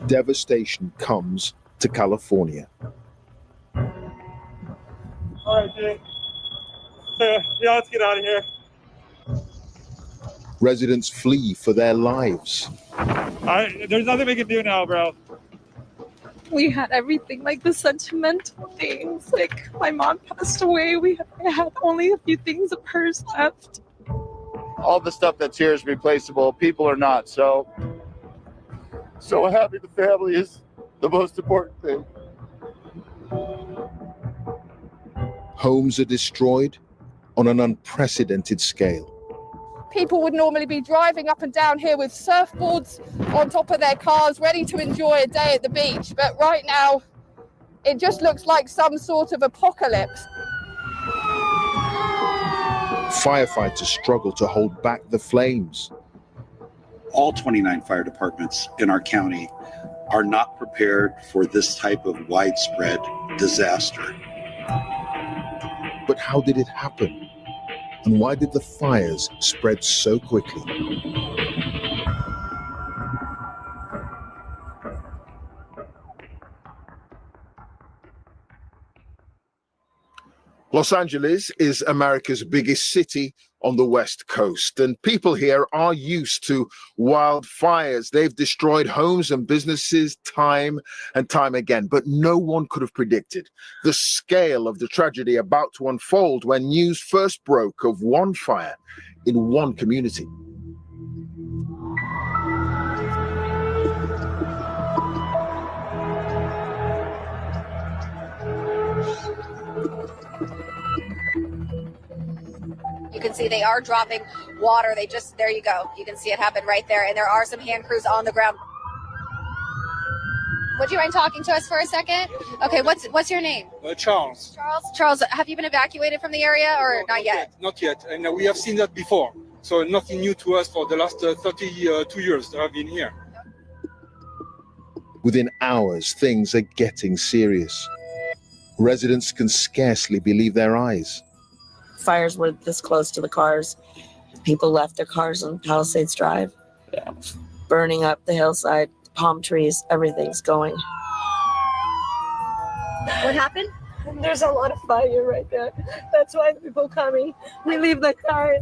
devastation comes to California. All right, Jake. Yeah, let's get out of here. Residents flee for their lives. There's nothing we can do now, bro. We had everything, like the sentimental things. Like my mom passed away. I had only a few things of hers left. All the stuff that's here is replaceable. People are not. So having the family is the most important thing. Homes are destroyed on an unprecedented scale. People would normally be driving up and down here with surfboards on top of their cars, ready to enjoy a day at the beach. But right now, it just looks like some sort of apocalypse. Firefighters struggle to hold back the flames. All 29 fire departments in our county are not prepared for this type of widespread disaster. But how did it happen? And why did the fires spread so quickly? Los Angeles is America's biggest city on the West Coast, and people here are used to wildfires. They've destroyed homes and businesses time and time again, but no one could have predicted the scale of the tragedy about to unfold when news first broke of one fire in one community. You can see they are dropping water. There you go. You can see it happen right there. And there are some hand crews on the ground. Would you mind talking to us for a second? Okay, what's your name? Charles. Charles, have you been evacuated from the area or not yet? Not yet. And we have seen that before. So nothing new to us for the last 32 years that I've been here. Within hours, things are getting serious. Residents can scarcely believe their eyes. Fires were this close to the cars. People left their cars on Palisades Drive. Yeah. Burning up the hillside, palm trees, everything's going. What happened? There's a lot of fire right there. That's why people coming. We leave the car.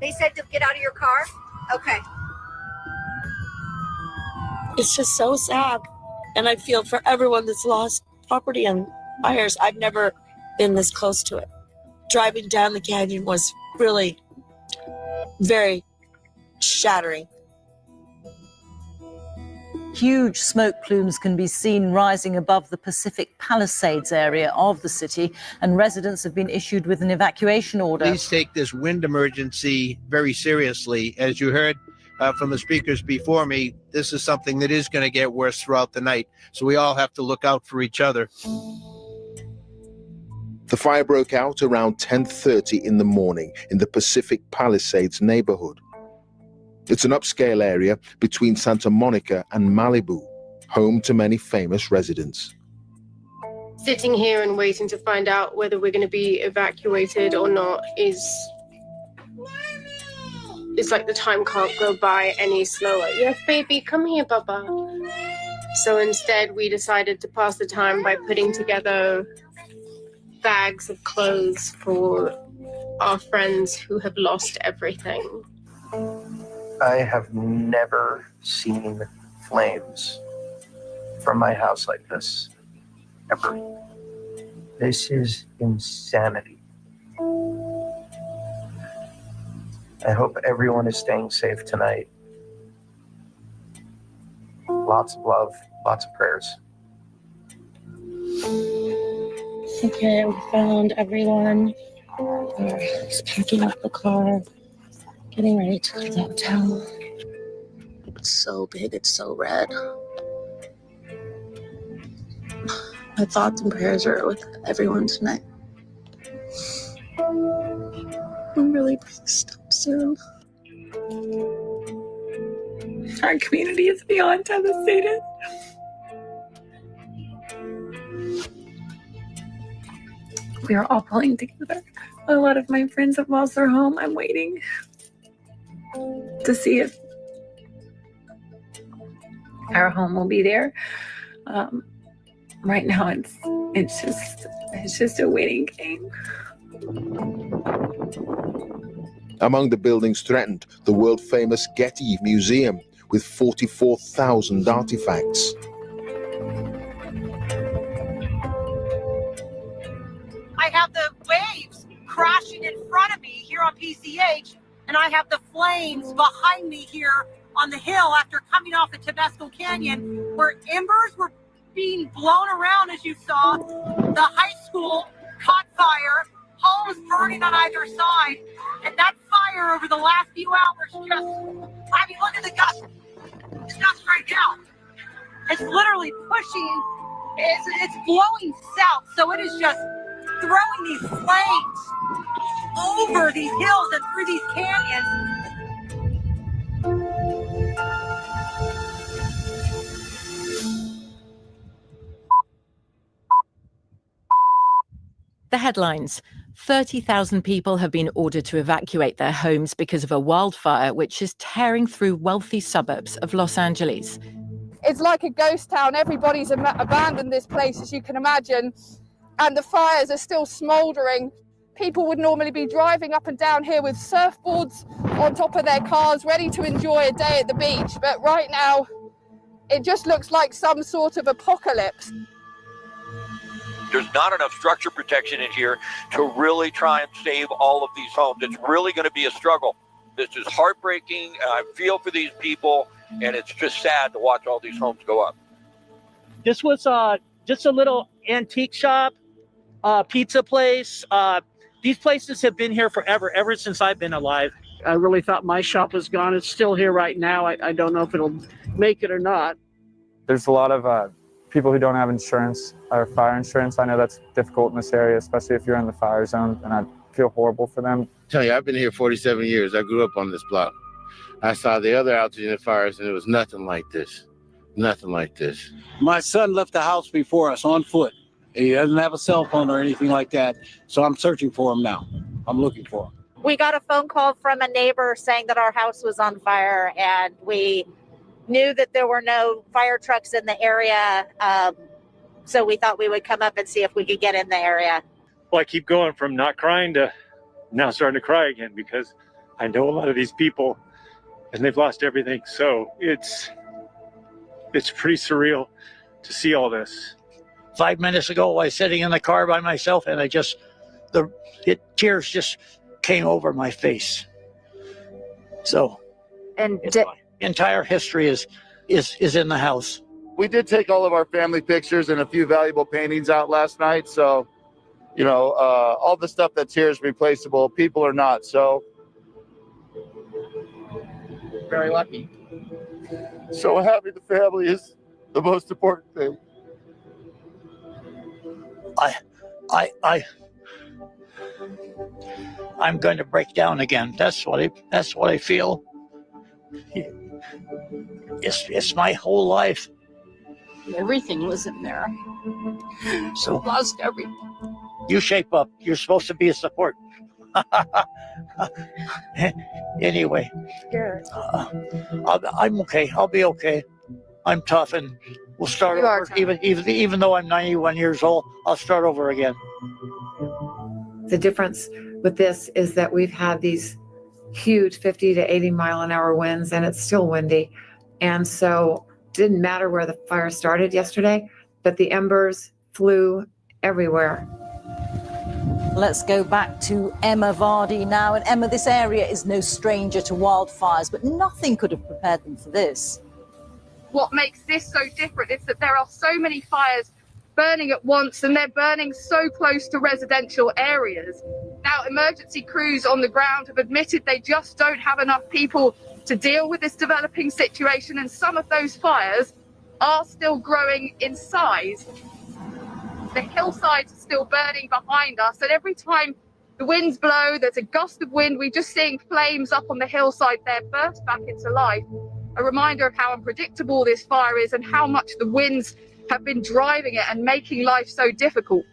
They said to get out of your car? Okay. It's just so sad. And I feel for everyone that's lost property and fires. I've never been this close to it. Driving down the canyon was really very shattering. Huge smoke plumes can be seen rising above the Pacific Palisades area of the city, and residents have been issued with an evacuation order. Please take this wind emergency very seriously. As you heard from the speakers before me, this is something that is going to get worse throughout the night. So we all have to look out for each other. The fire broke out around 10:30 in the morning in the Pacific Palisades neighborhood. It's an upscale area between Santa Monica and Malibu, home to many famous residents. Sitting here and waiting to find out whether we're going to be evacuated or not is... It's like the time can't go by any slower. Yes, baby, come here, Baba. So instead, we decided to pass the time by putting together bags of clothes for our friends who have lost everything. I have never seen flames from my house like this, ever. This is insanity. I hope everyone is staying safe tonight. Lots of love, lots of prayers. Okay, we found everyone. We're just packing up the car, getting ready to leave the hotel. It's so big, it's so red. My thoughts and prayers are with everyone tonight. I'm really please stop soon. Our community is beyond devastated. We are all pulling together. A lot of my friends have lost their home. I'm waiting to see if our home will be there. Right now, it's just a waiting game. Among the buildings threatened, the world-famous Getty Museum with 44,000 artifacts. I have the waves crashing in front of me here on PCH, and I have the flames behind me here on the hill after coming off the Tabasco Canyon, where embers were being blown around, as you saw. The high school caught fire, homes burning on either side, and that fire over the last few hours just, I mean, look at the dust right now. It's literally pushing, it's blowing south, so it is just throwing these flames over these hills and through these canyons. The headlines. 30,000 people have been ordered to evacuate their homes because of a wildfire which is tearing through wealthy suburbs of Los Angeles. It's like a ghost town. Everybody's abandoned this place, as you can imagine, and the fires are still smouldering. People would normally be driving up and down here with surfboards on top of their cars, ready to enjoy a day at the beach. But right now, it just looks like some sort of apocalypse. There's not enough structure protection in here to really try and save all of these homes. It's really going to be a struggle. This is heartbreaking. I feel for these people, and it's just sad to watch all these homes go up. This was just a little antique shop, pizza place. These places have been here forever, ever since I've been alive. I really thought my shop was gone. It's still here right now. I don't know if it'll make it or not. There's a lot of people who don't have insurance or fire insurance. I know that's difficult in this area, especially if you're in the fire zone, and I feel horrible for them. I tell you, I've been here 47 years. I grew up on this block. I saw the other altitude fires, and it was nothing like this. Nothing like this. My son left the house before us on foot. He doesn't have a cell phone or anything like that, so I'm searching for him now. I'm looking for him. We got a phone call from a neighbor saying that our house was on fire, and we knew that there were no fire trucks in the area, so we thought we would come up and see if we could get in the area. Well, I keep going from not crying to now starting to cry again, because I know a lot of these people and they've lost everything. So it's pretty surreal to see all this. 5 minutes ago, I was sitting in the car by myself, and tears just came over my face. So, and my entire history is in the house. We did take all of our family pictures and a few valuable paintings out last night. So, you know, all the stuff that's here is replaceable. People are not. So, Very lucky. so having the family is the most important thing. I'm going to break down again. That's what I feel. It's my whole life. Everything was in there. So Lost everything. you shape up. You're supposed to be a support. Anyway, I'm okay. I'll be okay. I'm tough, and we'll start over. Even though I'm 91 years old, I'll start over again. The difference with this is that we've had these huge 50 to 80 mile an hour winds, and it's still windy. And so it didn't matter where the fire started yesterday, but the embers flew everywhere. Let's go back to Emma Vardy now. And Emma, this area is no stranger to wildfires, but nothing could have prepared them for this. What makes this so different is that there are so many fires burning at once, and they're burning so close to residential areas. Now, emergency crews on the ground have admitted they just don't have enough people to deal with this developing situation, and some of those fires are still growing in size. The hillsides are still burning behind us, and every time the winds blow, there's a gust of wind, we're just seeing flames up on the hillside there burst back into life. A reminder of how unpredictable this fire is and how much the winds have been driving it and making life so difficult.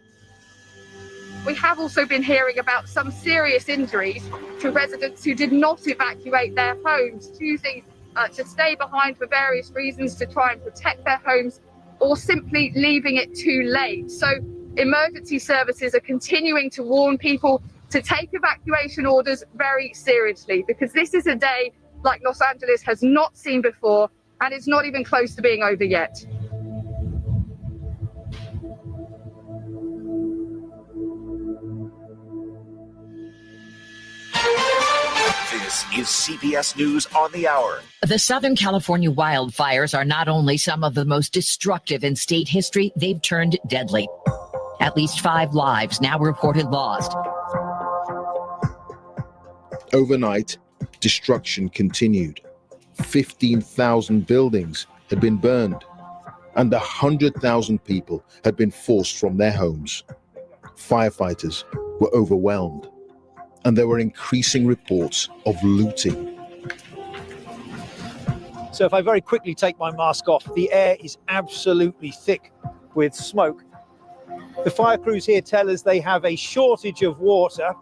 We have also been hearing about some serious injuries to residents who did not evacuate their homes, choosing to stay behind for various reasons to try and protect their homes, or simply leaving it too late. So emergency services are continuing to warn people to take evacuation orders very seriously, because this is a day like Los Angeles has not seen before, and it's not even close to being over yet. This is CBS News on the Hour. The Southern California wildfires are not only some of the most destructive in state history, they've turned deadly. At least 5 lives now reported lost. Overnight, destruction continued. 15,000 buildings had been burned, and 100,000 people had been forced from their homes. Firefighters were overwhelmed, and there were increasing reports of looting. So if I very quickly take my mask off, the air is absolutely thick with smoke. The fire crews here tell us they have a shortage of water,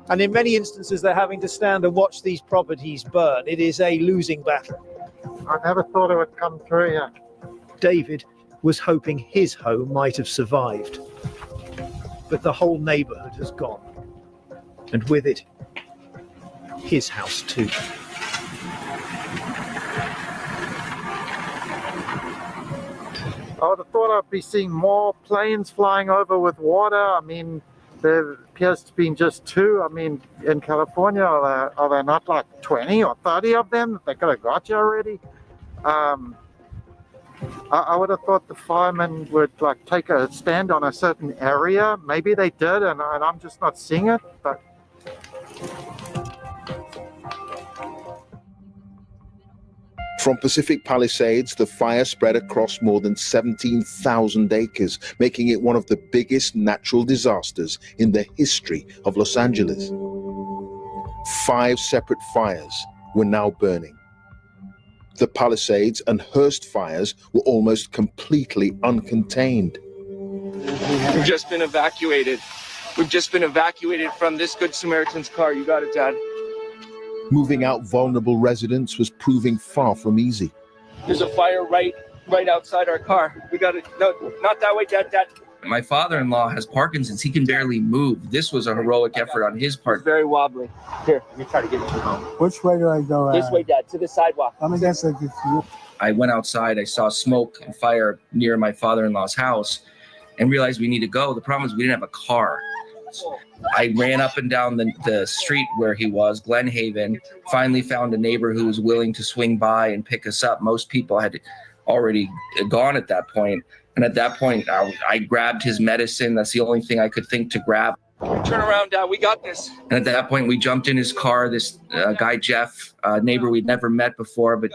and in many instances they're having to stand and watch these properties burn. It is a losing battle. I never thought it would come through here. David was hoping his home might have survived, but the whole neighborhood has gone, and with it, his house too. I would have thought I'd be seeing more planes flying over with water. I mean, there appears to be just 2. I mean, in California, are there not like 20 or 30 of them? They could have got you already. I would have thought the firemen would like take a stand on a certain area. Maybe they did, and I'm just not seeing it. But from Pacific Palisades, the fire spread across more than 17,000 acres, making it one of the biggest natural disasters in the history of Los Angeles. 5 separate fires were now burning. The Palisades and Hearst fires were almost completely uncontained. We've just been evacuated. We've just been evacuated from this Good Samaritan's car. You got it, Dad. Moving out vulnerable residents was proving far from easy. There's a fire right outside our car. We got it. No, not that way, Dad. My father-in-law has Parkinson's. He can barely move. This was a heroic effort on his part. It's very wobbly. Here, let me try to get you home. Which way do I go? This way, Dad, to the sidewalk. I'm against it. I went outside. I saw smoke and fire near my father-in-law's house and realized we need to go. The problem is we didn't have a car. I ran up and down the street where he was, Glen Haven, finally found a neighbor who was willing to swing by and pick us up. Most people had already gone at that point. And at that point, I grabbed his medicine. That's the only thing I could think to grab. Turn around, Dad. We got this. And at that point, we jumped in his car. This guy, Jeff, a neighbor we'd never met before, but,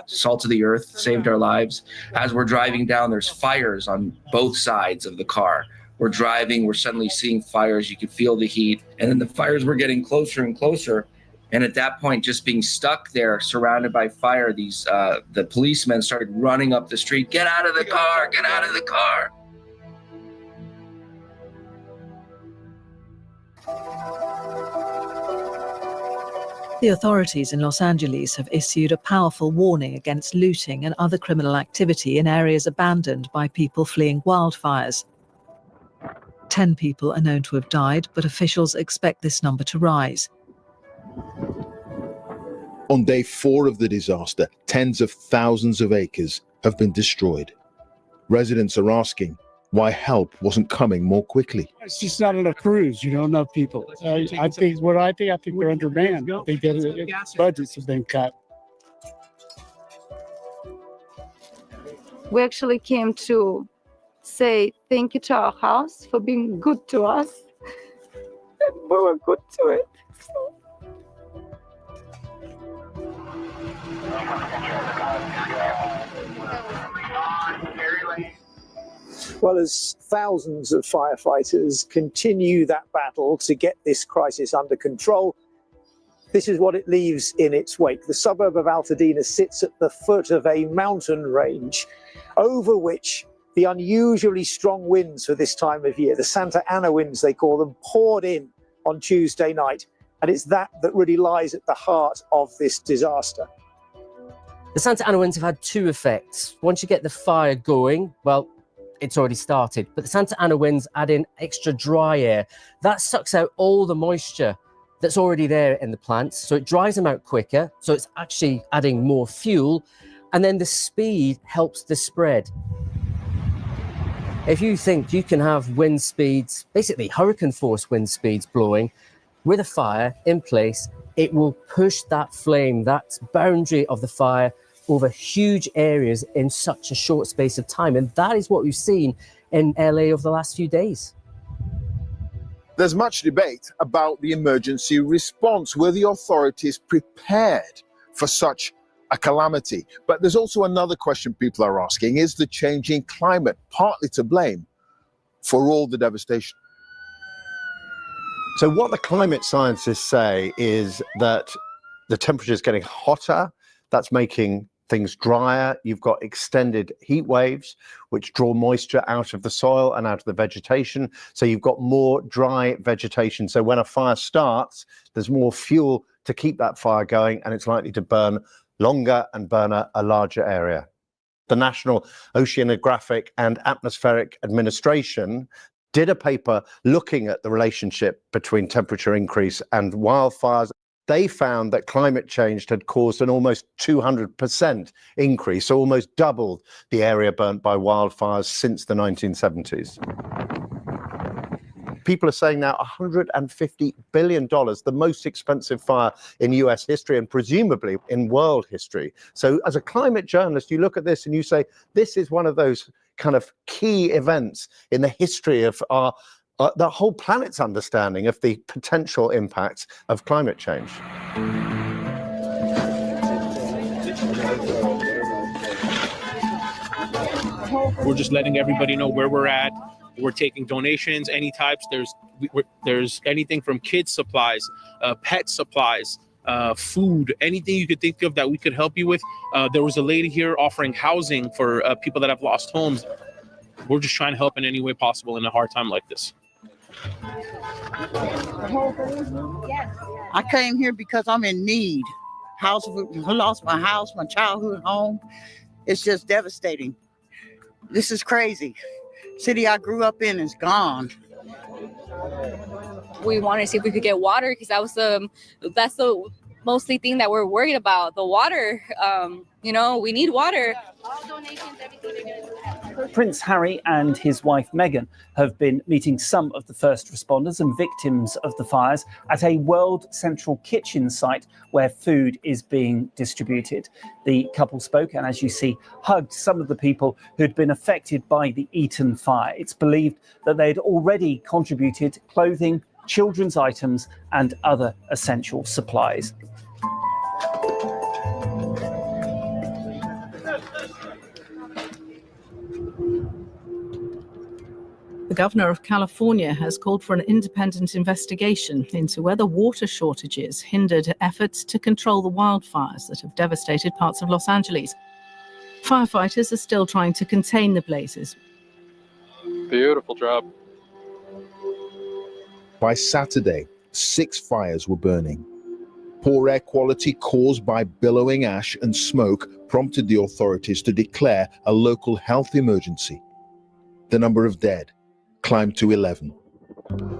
salt of the earth, saved our lives. As we're driving down, there's fires on both sides of the car. We're driving, we're suddenly seeing fires. You could feel the heat. And then the fires were getting closer and closer. And at that point, just being stuck there, surrounded by fire, the policemen started running up the street. Get out of the car, get out of the car. The authorities in Los Angeles have issued a powerful warning against looting and other criminal activity in areas abandoned by people fleeing wildfires. 10 people are known to have died, but officials expect this number to rise. On day 4 of the disaster, tens of thousands of acres have been destroyed. Residents are asking why help wasn't coming more quickly. It's just not enough crews, enough people. I think they're undermanned. I think that budgets have been cut. We actually came to say thank you to our house for being good to us. And we were good to it. Well, as thousands of firefighters continue that battle to get this crisis under control, this is what it leaves in its wake. The suburb of Altadena sits at the foot of a mountain range over which the unusually strong winds for this time of year, the Santa Ana winds they call them, poured in on Tuesday night. And it's that really lies at the heart of this disaster. The Santa Ana winds have had two effects. Once you get the fire going, well, it's already started. But the Santa Ana winds add in extra dry air. That sucks out all the moisture that's already there in the plants. So it dries them out quicker. So it's actually adding more fuel. And then the speed helps the spread. If you think you can have wind speeds, basically hurricane force wind speeds blowing with a fire in place, it will push that flame, that boundary of the fire over huge areas in such a short space of time. And that is what we've seen in LA over the last few days. There's much debate about the emergency response. Were the authorities prepared for such a calamity? But there's also another question people are asking. Is the changing climate partly to blame for all the devastation? So what the climate scientists say is that the temperature is getting hotter. That's making things drier. You've got extended heat waves, which draw moisture out of the soil and out of the vegetation. So you've got more dry vegetation. So when a fire starts, there's more fuel to keep that fire going, and it's likely to burn longer and burn a larger area. The National Oceanographic and Atmospheric Administration did a paper looking at the relationship between temperature increase and wildfires. They found that climate change had caused an almost 200% increase, so almost doubled the area burnt by wildfires since the 1970s. People are saying now $150 billion, the most expensive fire in US history and presumably in world history. So as a climate journalist, you look at this and you say, this is one of those kind of key events in the history of our the whole planet's understanding of the potential impacts of climate change. We're just letting everybody know where we're at. We're taking donations, any types. There's anything from kids supplies, pet supplies, food, anything you could think of that we could help you with. There was a lady here offering housing for people that have lost homes. We're just trying to help in any way possible in a hard time like this. I came here because I'm in need. I lost my house, my childhood home. It's just devastating. This is crazy. City I grew up in is gone. We wanted to see if we could get water because that's the mostly thing that we're worried about. The water, we need water. All donations, everything. Prince Harry and his wife Meghan have been meeting some of the first responders and victims of the fires at a World Central Kitchen site where food is being distributed. The couple spoke and, as you see, hugged some of the people who'd been affected by the Eaton fire. It's believed that they'd already contributed clothing, children's items and other essential supplies. The governor of California has called for an independent investigation into whether water shortages hindered efforts to control the wildfires that have devastated parts of Los Angeles. Firefighters are still trying to contain the blazes. Beautiful job. By Saturday, 6 fires were burning. Poor air quality caused by billowing ash and smoke prompted the authorities to declare a local health emergency. The number of dead climbed to 11.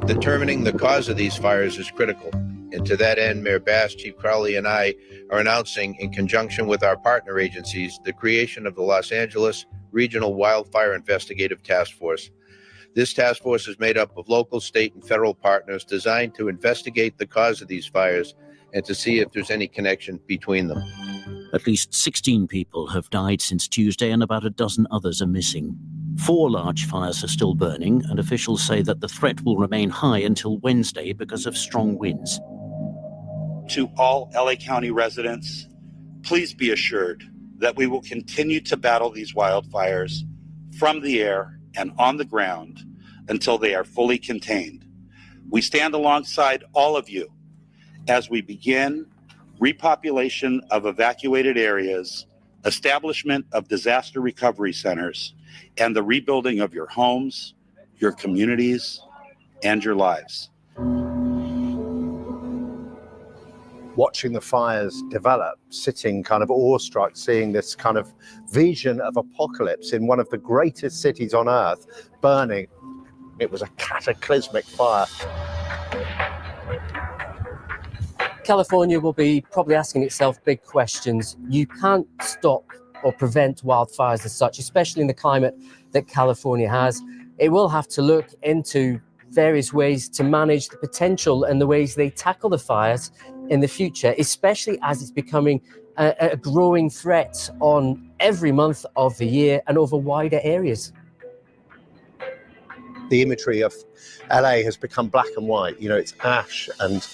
Determining the cause of these fires is critical. And to that end, Mayor Bass, Chief Crowley, and I are announcing, in conjunction with our partner agencies, the creation of the Los Angeles Regional Wildfire Investigative Task Force. This task force is made up of local, state, and federal partners designed to investigate the cause of these fires and to see if there's any connection between them. At least 16 people have died since Tuesday and about a dozen others are missing. 4 large fires are still burning, and officials say that the threat will remain high until Wednesday because of strong winds. To all LA County residents, please be assured that we will continue to battle these wildfires from the air and on the ground until they are fully contained. We stand alongside all of you as we begin repopulation of evacuated areas, establishment of disaster recovery centers, and the rebuilding of your homes, your communities, and your lives. watching the fires develop, sitting kind of awestruck, seeing this kind of vision of apocalypse in one of the greatest cities on earth burning. It was a cataclysmic fire. California will be probably asking itself big questions. You can't stop or prevent wildfires as such, especially in the climate that California has. It will have to look into various ways to manage the potential and the ways they tackle the fires in the future, especially as it's becoming a growing threat on every month of the year and over wider areas. The imagery of LA has become black and white. You know, it's ash and